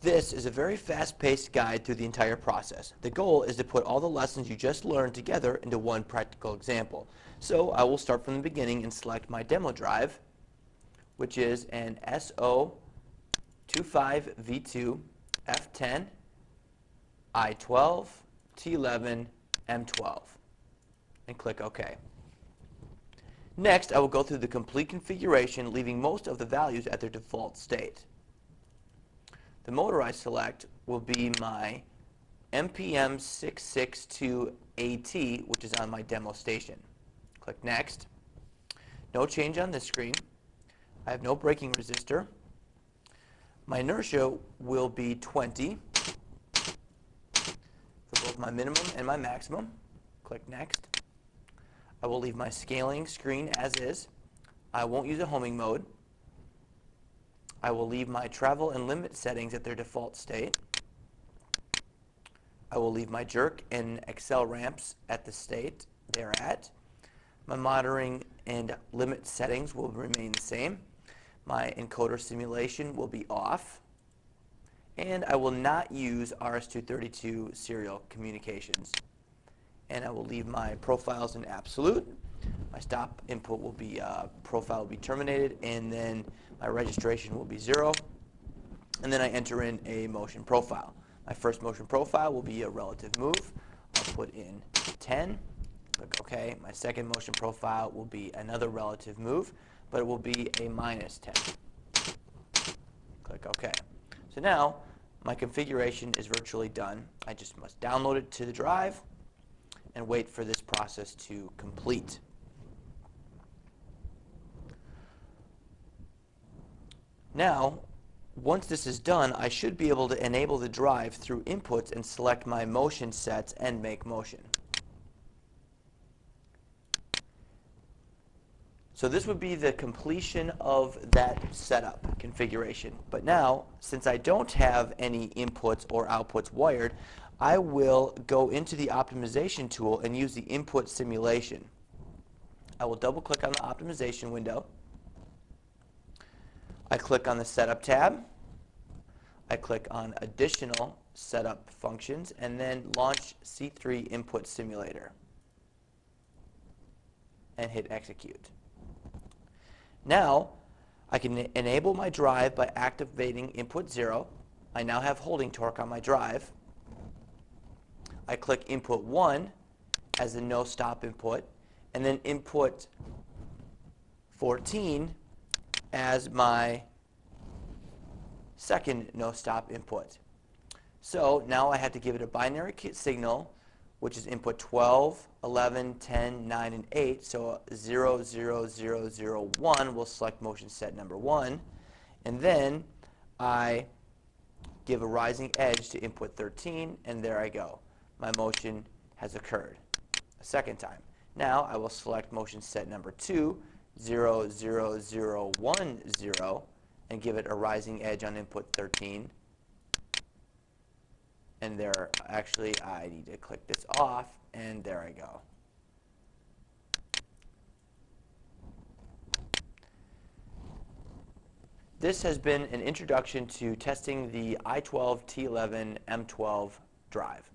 This is a very fast-paced guide through the entire process. The goal is to put all the lessons you just learned together into one practical example. So I will start from the beginning and select my demo drive, which is an SO25V2 F10 I12T11M12, and click OK. Next, I will go through the complete configuration, leaving most of the values at their default state. The motor I select will be my MPM662AT, which is on my demo station. Click Next. No change on this screen. I have no braking resistor. My inertia will be 20 for both my minimum and my maximum. Click Next. I will leave my scaling screen as is. I won't use a homing mode. I will leave my travel and limit settings at their default state. I will leave my jerk and accel ramps at the state they're at. My monitoring and limit settings will remain the same. My encoder simulation will be off. And I will not use RS-232 serial communications. And I will leave my profiles in absolute. My stop input will be profile will be terminated, and then my registration will be 0. And then I enter in a motion profile. My first motion profile will be a relative move. I'll put in 10. Click OK. My second motion profile will be another relative move, but it will be a minus 10. Click OK. So now my configuration is virtually done. I just must download it to the drive and wait for this process to complete. Now, once this is done, I should be able to enable the drive through inputs and select my motion sets and make motion. So this would be the completion of that setup configuration. But now, since I don't have any inputs or outputs wired, I will go into the optimization tool and use the input simulation. I will double click on the optimization window. I click on the setup tab. I click on additional setup functions and then launch C3 input simulator and hit execute. Now I can enable my drive by activating input 0. I now have holding torque on my drive. I click input 1 as the no stop input, and then input 14 as my second no stop input. So now I have to give it a binary signal, which is input 12, 11, 10, 9, and 8. So 0, 0, 0, 0, 1 will select motion set number 1. And then I give a rising edge to input 13, and there I go. My motion has occurred a second time. Now I will select motion set number 2, 0, 0, 0, 1, 0, and give it a rising edge on input 13. And there, actually, I need to click this off, and there I go. This has been an introduction to testing the i12T11M12 drive.